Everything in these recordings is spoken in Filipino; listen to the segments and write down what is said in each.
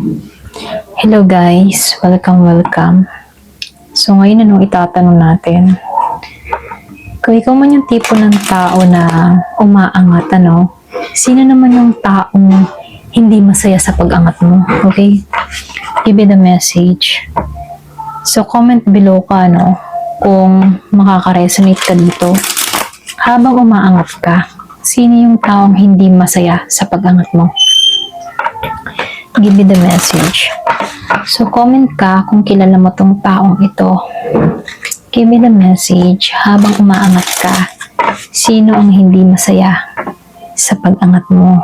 Hello guys, welcome. So ngayon itatanong natin, kung ikaw man yung tipo ng tao na umaangat, sino naman yung taong hindi masaya sa pag-angat mo, okay? Give me the message. So comment below ka, kung makaka-resonate ka dito. Habang umaangat ka, sino yung taong hindi masaya sa pag-angat mo? Give me the message. So, comment ka kung kilala mo tong taong ito. Give me the message. Habang umaangat ka, sino ang hindi masaya sa pag-angat mo?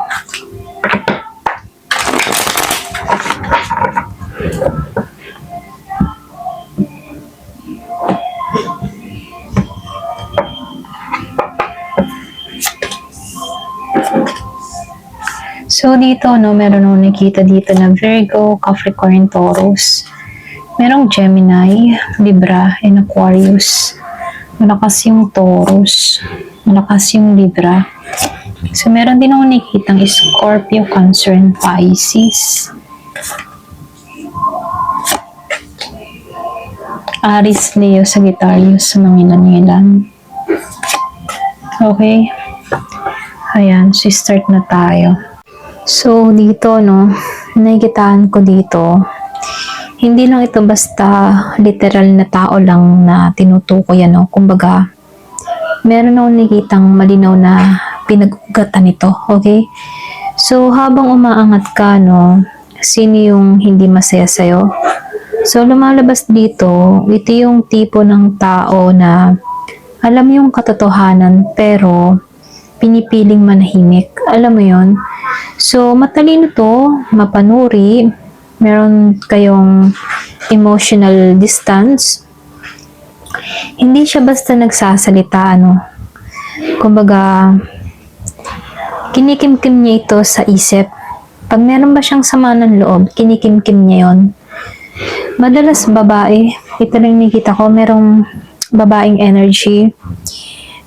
So, dito, meron akong nakita dito na Virgo, Capricorn, Taurus. Merong Gemini, Libra, and Aquarius. Malakas yung Taurus. Malakas yung Libra. So, meron din akong nakitang Scorpio, Cancer, and Pisces. Aries, Leo, Sagittarius, Mangilan-ngilan. Okay. Ayan, so start na tayo. So, dito, nakikitaan ko dito, hindi lang ito basta literal na tao lang na tinutukoy, kumbaga, meron akong nakikitang malinaw na pinag-ugatan nito, okay? So, habang umaangat ka, sino yung hindi masaya sa'yo? So, lumalabas dito, ito yung tipo ng tao na alam yung katotohanan, pero pinipiling manahimik. Alam mo yon. So, matalino to, mapanuri, meron kayong emotional distance. Hindi siya basta nagsasalita, Kumbaga, kinikimkim niya ito sa isip. Pag meron ba siyang sama ng loob, kinikimkim niya yon. Madalas babae, ito lang nakita ko, merong babaeng energy,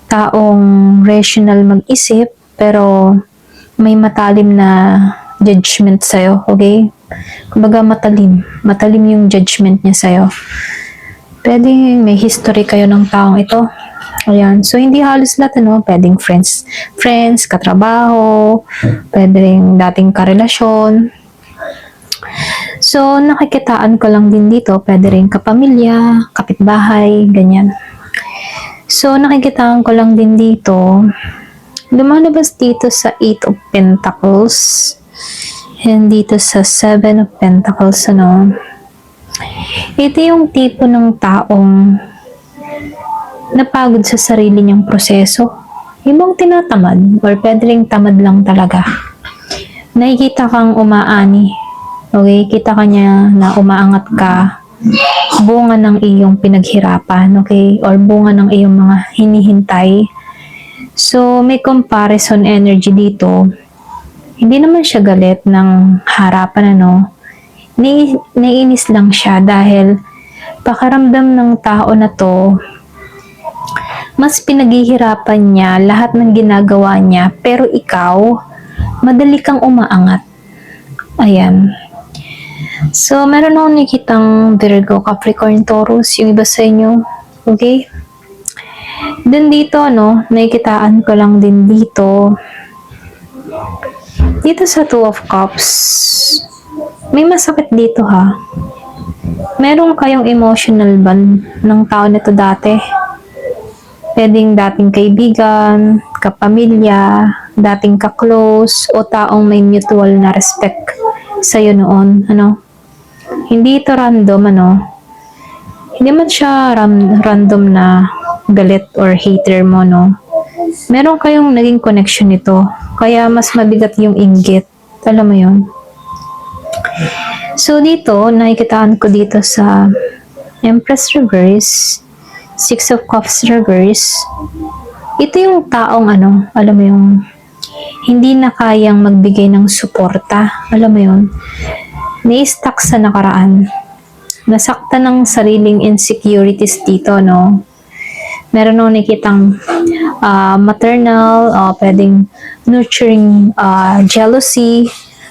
taong rational mag-isip, pero may matalim na judgment sa'yo, okay? Kumbaga matalim yung judgment niya sa'yo. Pwede may history kayo ng taong ito. Ayan, so hindi halos lahat, pwedeng friends, katrabaho, pwedeng dating karelasyon. So, nakikitaan ko lang din dito, pwede rin kapamilya, kapitbahay, ganyan. So, nakikitaan ko lang din dito, lumalabas dito sa 8 of Pentacles, and dito sa 7 of Pentacles, Ito yung tipo ng taong napagod sa sarili niyang proseso. Yung bang tinatamad, or pwede rin tamad lang talaga. Nakikita kang umaani, okay? Kita ka niya na umaangat ka, bunga ng iyong pinaghirapan, okay? Or bunga ng iyong mga hinihintay. So, may comparison energy dito. Hindi naman siya galit ng harapan, Naiinis lang siya dahil pakaramdam ng tao na to, mas pinaghihirapan niya lahat ng ginagawa niya, pero ikaw, madali kang umaangat. Ayan. So, meron akong nakitang Virgo, Capricorn, Taurus, yung iba sa inyo. Okay? Then dito, nakikitaan ko lang din dito. Dito sa 2 of Cups, may masakit dito ha. Meron kayong emotional bond ng tao nito dati. Pwedeng dating kaibigan, kapamilya, dating ka-close, o taong may mutual na respect sa'yo noon, Hindi ito random, Hindi man siya random na galit or hater mo, Meron kayong naging connection nito, kaya mas mabigat yung inggit. Alam mo yun? So, dito, nakikitaan ko dito sa Empress Reverse, 6 of Cups Reverse. Ito yung taong, alam mo yung hindi na kayang magbigay ng suporta. Alam mo yun? Nai-stuck sa nakaraan. Nasaktan ng sariling insecurities dito, Meron akong nakitang maternal, pwedeng nurturing jealousy.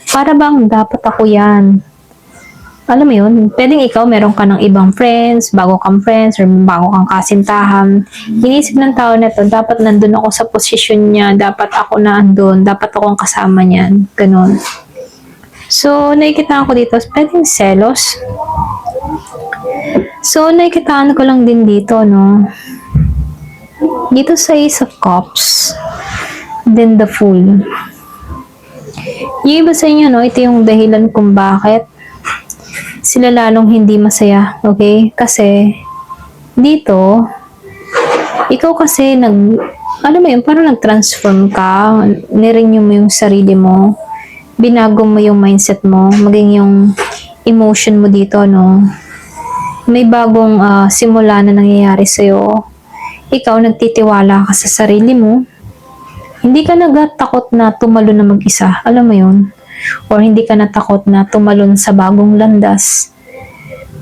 Para bang dapat ako yan? Alam mo yun, pwedeng ikaw meron ka ng ibang friends, bago kang friends, or bago kang kasintahan. Iniisip ng tao na to, dapat nandun ako sa posisyon niya, dapat ako na andun, dapat ako ang kasama niyan, ganun. So, nakikita ko dito, pwedeng selos. So, nakikitaan ko lang din dito, no? Dito sa Ace of Cups, then the Fool. Yung iba sa inyo, no, ito yung dahilan kung bakit sila lalong hindi masaya, okay? Kasi, dito, ikaw kasi alam mo yun, parang nag-transform ka, nirenew mo yung sarili mo, binago mo yung mindset mo, maging yung emotion mo dito, no? May bagong simula na nangyayari sa'yo. Ikaw, nagtitiwala ka sa sarili mo. Hindi ka nagtatakot na tumalon na mag-isa. Alam mo yun? Or hindi ka natakot na tumalon sa bagong landas.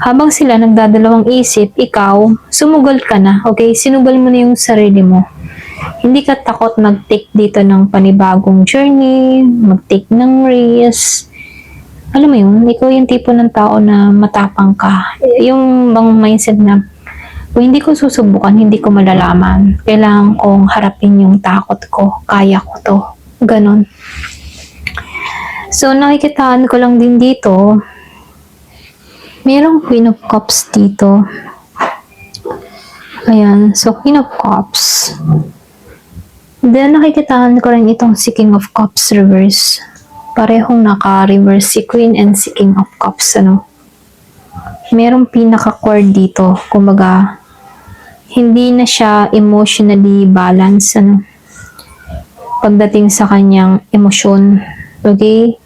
Habang sila nagdadalawang isip, ikaw, sumugal ka na. Okay? Sinugal mo na yung sarili mo. Hindi ka takot mag-take dito ng panibagong journey, mag-take ng risk. Alam mo yun, ikaw yung tipo ng tao na matapang ka. Yung bang mindset na, kung hindi ko susubukan, hindi ko malalaman. Kailangan kong harapin yung takot ko. Kaya ko to. Ganon. So, nakikitaan ko lang din dito, merong Queen of Cups dito. Ayan. So, Queen of Cups. Then, nakikitaan ko rin itong si King of Cups reverse. Parehong naka-reverse si Queen and si King of Cups, ano. Merong pinaka-core dito. Kumbaga, hindi na siya emotionally balanced, ano. Pagdating sa kanyang emosyon. Okay?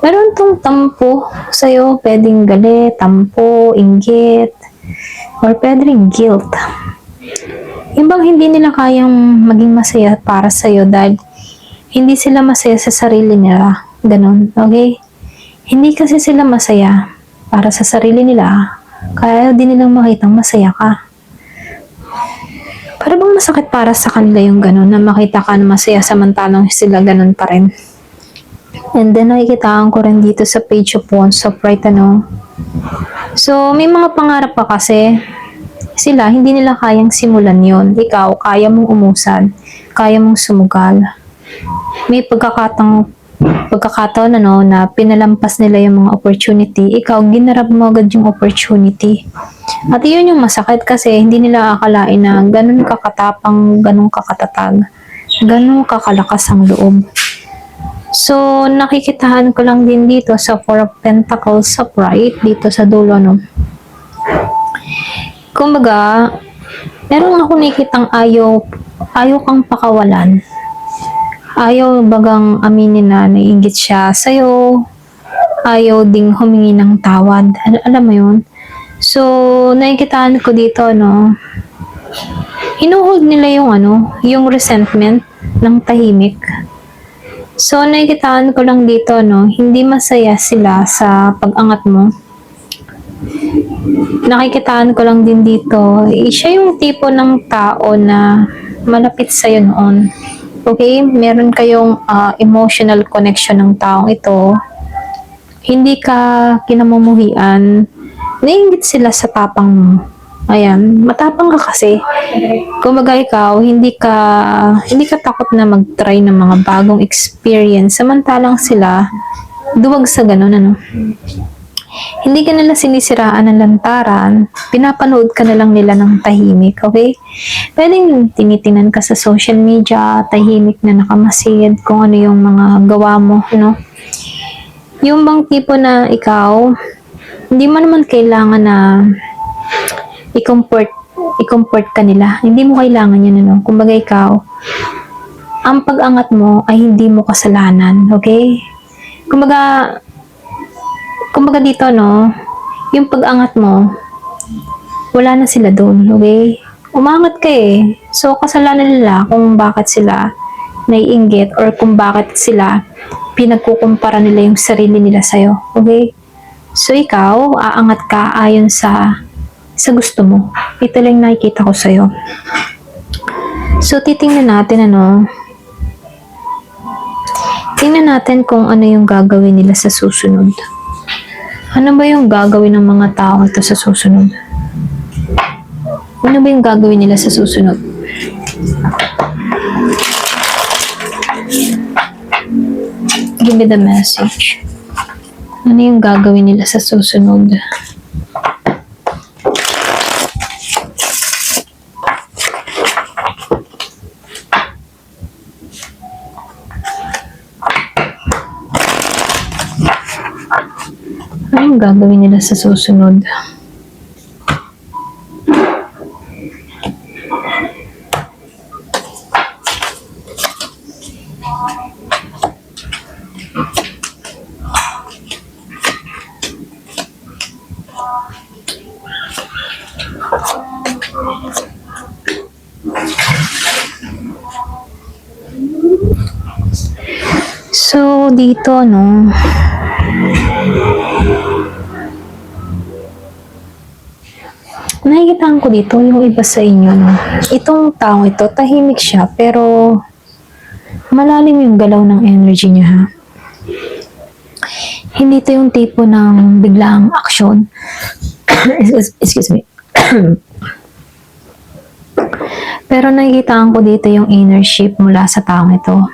Meron tong tampo sa'yo. Pwedeng galit, tampo, inggit, or pwedeng guilt. Yung bang hindi nila kayang maging masaya para sa'yo dahil hindi sila masaya sa sarili nila. Ganon, okay? Hindi kasi sila masaya para sa sarili nila, kaya ayaw din nilang makitang masaya ka. Para bang masakit para sa kanila yung ganon, na makita ka na masaya samantalang sila ganon pa rin. And then, nakikitaan ko rin dito sa Page of Wands, so right, ano. So, may mga pangarap pa kasi, sila, hindi nila kayang simulan yon. Ikaw, kaya mong umusad, kaya mong sumugal. May pagkakataon ano, na pinalampas nila yung mga opportunity, ikaw, ginarap mo agad yung opportunity. At yun yung masakit kasi hindi nila akalain na ganun kakatapang, ganun kakatatag, ganun kakalakas ang loob. So, nakikitahan ko lang din dito sa Four of Pentacles sa right, dito sa dulo, no. Kumbaga, meron ako nakikitang ayaw kang pakawalan. Ayaw bagang aminin na naiinggit siya sa'yo. Ayaw ding humingi ng tawad. Alam mo yun? So, nakikitaan ko dito, no, hinuhold nila yung yung resentment ng tahimik. So, nakikitaan ko lang dito, no, hindi masaya sila sa pag-angat mo. Nakikitaan ko lang din dito, siya yung tipo ng tao na malapit sa'yo noon. Okay? Meron kayong emotional connection ng taong ito. Hindi ka kinamumuhian. Naiinggit sila sa tapang mo. Ayan, matapang ka kasi. Kumbaga ikaw, hindi ka takot na mag-try ng mga bagong experience. Samantalang sila, duwag sa ganun, ano. Hindi ka nila sinisiraan ng lantaran, pinapanood ka na lang nila ng tahimik, okay? Pwedeng tinitingnan ka sa social media, tahimik na nakamasid, kung ano yung mga gawa mo, no? Yung bang tipo na ikaw, hindi mo naman kailangan na i-comfort ka nila. Hindi mo kailangan yun, ano? Kumbaga ikaw, ang pag-angat mo ay hindi mo kasalanan, okay? Kumbaga dito, no, yung pag-angat mo, wala na sila doon, okay? Umangat ka eh. So, kasalanan nila kung bakit sila naiinggit or kung bakit sila pinagkukumpara nila yung sarili nila sa'yo, okay? So, ikaw, aangat ka ayon sa gusto mo. Ito lang nakikita ko sa'yo. So, titingnan natin, tingnan natin kung ano yung gagawin nila sa susunod. Ano ba yung gagawin ng mga tao ito sa susunod? Ano ba yung gagawin nila sa susunod? Give me the message. Ano yung gagawin nila sa susunod? Ano yung gagawin nila sa susunod? So, dito, no? Nakikitaan ko dito yung iba sa inyo, no? Itong taong ito, tahimik siya, pero malalim yung galaw ng energy niya, ha? Hindi ito yung tipo ng biglaang aksyon. Excuse me. Pero nakikitaan ko dito yung inner shift mula sa taong ito.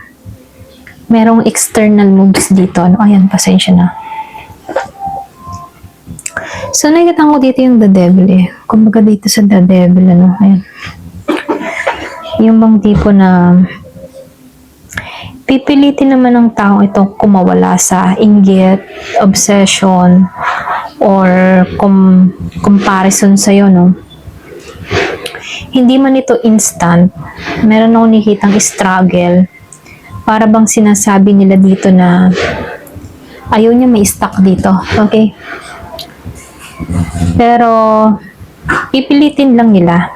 Merong external moves dito. Ano? Ayan, pasensya na. So, nakikitaan ko dito yung the devil eh. Kumbaga dito sa the devil, ano? Ayan. Yung bang tipo na pipilitin naman ng tao ito kumawala sa inggit, obsession, or comparison sa'yo, no? Hindi man ito instant. Meron akong nakikitang struggle. Para bang sinasabi nila dito na ayaw niya may stuck dito. Okay? Pero, pipilitin lang nila.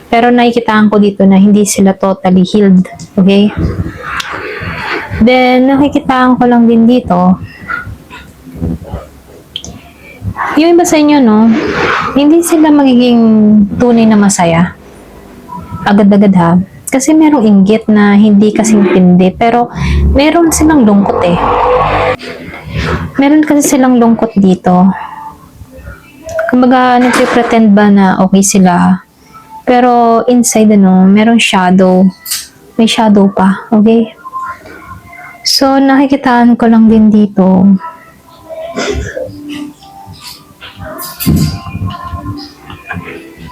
Pero nakikitaan ko dito na hindi sila totally healed. Okay? Then, nakikitaan ko lang din dito, yung iba sa inyo, no, hindi sila magiging tunay na masaya. Agad-agad, ha? Kasi merong inggit na hindi kasing tindi, pero meron silang lungkot eh. Meron kasi silang lungkot dito. Kumbaga, nagpipretend ba na okay sila? Pero inside, ano, merong shadow. May shadow pa, okay? So, nakikitaan ko lang din dito.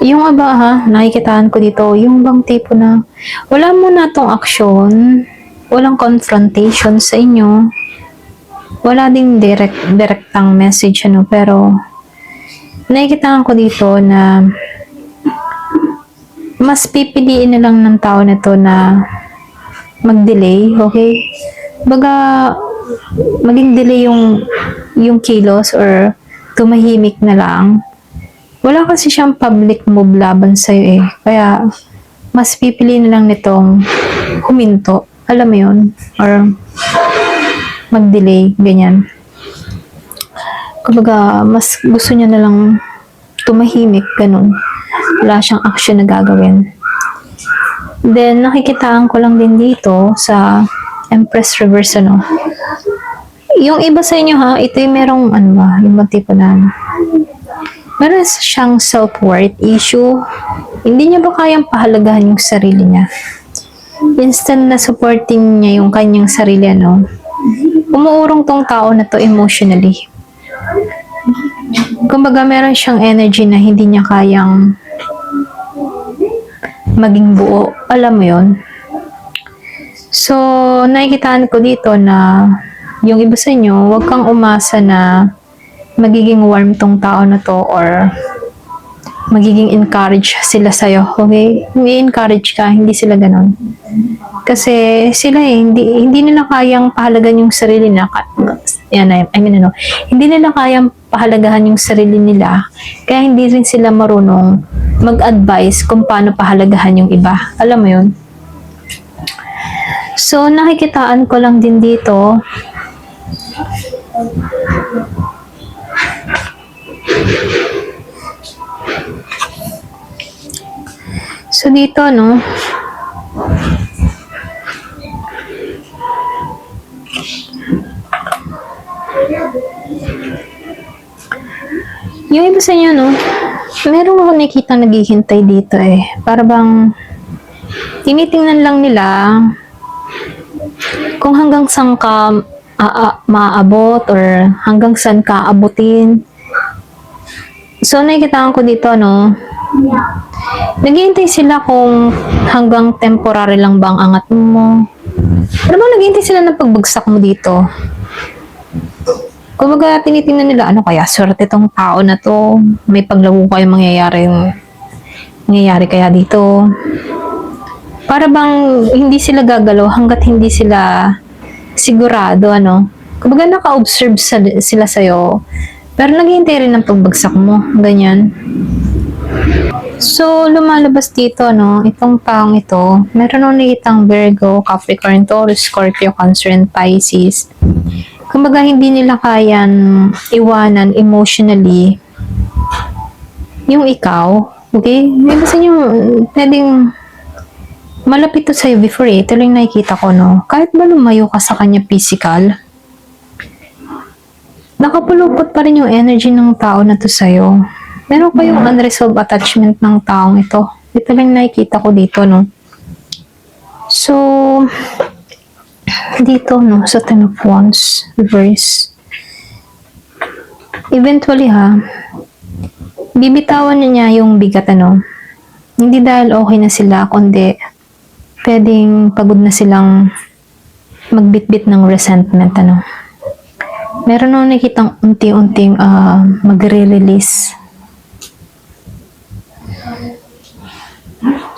Yung iba, ha, nakikitaan ko dito, yung bang tipo na wala mo na tong aksyon, walang confrontation sa inyo, wala ding direktang message, ano, pero nakikitaan ko dito na mas pipiliin na lang ng tao na to na mag-delay, okay? Baga, maging delay yung kilos or tumahimik na lang. Wala kasi siyang public move laban sa'yo eh. Kaya, mas pipili na lang nitong huminto. Alam mo yun? Or mag-delay, ganyan. Kumbaga, mas gusto niya na lang tumahimik, ganun. Wala siyang action na gagawin. Then, nakikitaan ko lang din dito sa Empress Reverse, ano. Yung iba sa inyo, ha, ito yung merong, ano ba, yung tipo na meron siyang self-worth issue. Hindi niya ba kayang pahalagahan yung sarili niya? Instant na supporting niya yung kanyang sarili, ano? Umuurong tong tao na to emotionally. Kumbaga, meron siyang energy na hindi niya kayang maging buo. Alam mo yon. So, nakikitaan ko dito na yung iba sa inyo, huwag kang umasa na magiging warm tong tao na to or magiging encourage sila sa'yo, okay? May encourage ka, hindi sila ganon. Kasi sila eh, hindi nila kayang pahalagahan yung sarili na, hindi nila kayang pahalagahan yung sarili nila, kaya hindi rin sila marunong mag-advise kung paano pahalagahan yung iba. Alam mo yun? So, nakikitaan ko lang din dito, so dito, no, Yung iba sa inyo, no, meron ako nakikita naghihintay dito eh. Para bang tinitingnan lang nila kung hanggang saan ka maaabot or hanggang saan ka abutin. So, nakikitaan ko dito, no, naghihintay sila kung hanggang temporary lang ba ang angat mo. Ano ba naghihintay sila ng pagbagsak mo dito? Kumbaga, tinitingnan nila, ano kaya, swerte tong tao na to. May paglago kaya mangyayari kaya dito. Para bang hindi sila gagalaw hanggat hindi sila sigurado, ano. Kumbaga, naka-observe sila sa'yo. Pero naghihintay rin ng pagbagsak mo. Ganyan. So, lumalabas dito, no, itong taong ito, meron nung nakitang Virgo, Capricorn, Taurus, Scorpio, Cancer, and Pisces. Kumbaga, hindi nila kayang iwanan emotionally yung ikaw. Okay? May basta nyo, pwedeng malapit to sa'yo before eh. Ito lang nakikita ko, no? Kahit ba lumayo ka sa kanya physical, nakapulupot pa rin yung energy ng tao na to sa'yo. Meron pa yung unresolved attachment ng taong ito. Ito lang nakikita ko dito, no? So, dito, no, sa Ten of Wands, reverse. Eventually, bibitawan niya yung bigat, ano. Hindi dahil okay na sila, kundi pwedeng pagod na silang magbitbit ng resentment, ano. Meron nung nakitang unti-unting magre-release.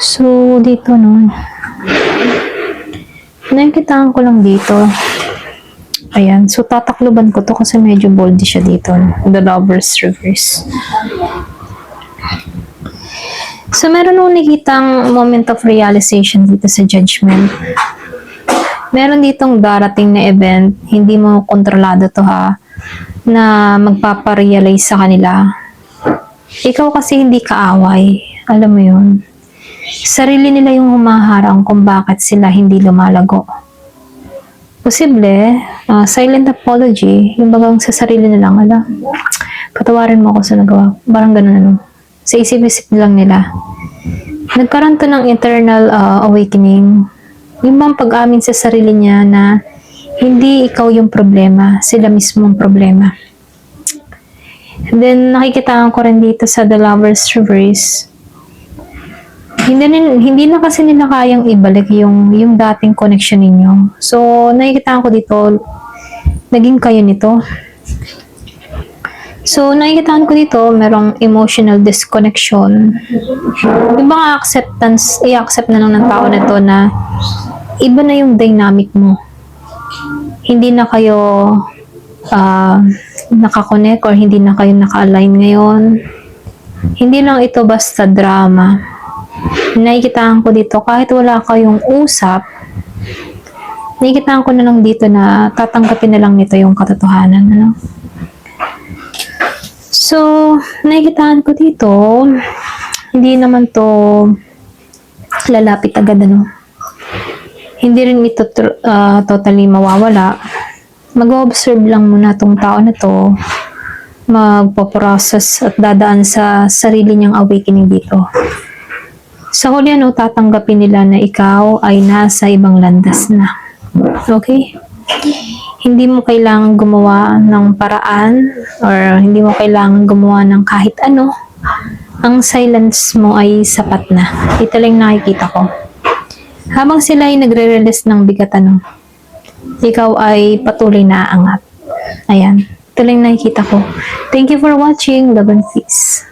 So, dito, no, nakikitaan ko lang dito. Ayan. So, tatakluban ko to kasi medyo boldy siya dito. The Lover's Reverse. So, meron nung nakitang moment of realization dito sa Judgment. Meron ditong darating na event. Hindi mo kontrolado to na magpaparealize sa kanila. Ikaw kasi hindi kaaway. Alam mo yun. Sarili nila yung humaharang kung bakit sila hindi lumalago. Posible, silent apology, yung bagang sa sarili nila, patawarin mo ako sa nagawa. Parang ganun, ano. Sa isip-isip lang nila. Nagkaroon to ng internal awakening. Yung bang pag-amin sa sarili niya na hindi ikaw yung problema, sila mismo ang problema. And then, nakikitaan ko rin dito sa The Lover's Reverse. Hindi na kasi nila kayang ibalik yung dating connection ninyo. So, nakikita ko dito, naging kayo nito. So, nakikita ko dito, merong emotional disconnection. Yung mga acceptance, i-accept na lang ng tao na to na iba na yung dynamic mo. Hindi na kayo nakakonect or hindi na kayo naka-align ngayon. Hindi lang ito basta drama. Nakikitaan ko dito, kahit wala kayong usap, nakikitaan ko na lang dito na tatanggapin na lang nito yung katotohanan. Ano? So, nakikitaan ko dito, hindi naman to lalapit agad, ano. Hindi rin ito totally mawawala. Mag-observe lang muna tong tao na to, magpo-process at dadaan sa sarili niyang awakening dito. Sa huli, ano, tatanggapin nila na ikaw ay nasa ibang landas na. Okay? Hindi mo kailangan gumawa ng paraan or hindi mo kailangan gumawa ng kahit ano. Ang silence mo ay sapat na. Ito lang nakikita ko. Habang sila ay nagre-release ng bigat, ano, ikaw ay patuloy na aangat. Ayan. Ito lang nakikita ko. Thank you for watching. Love and peace.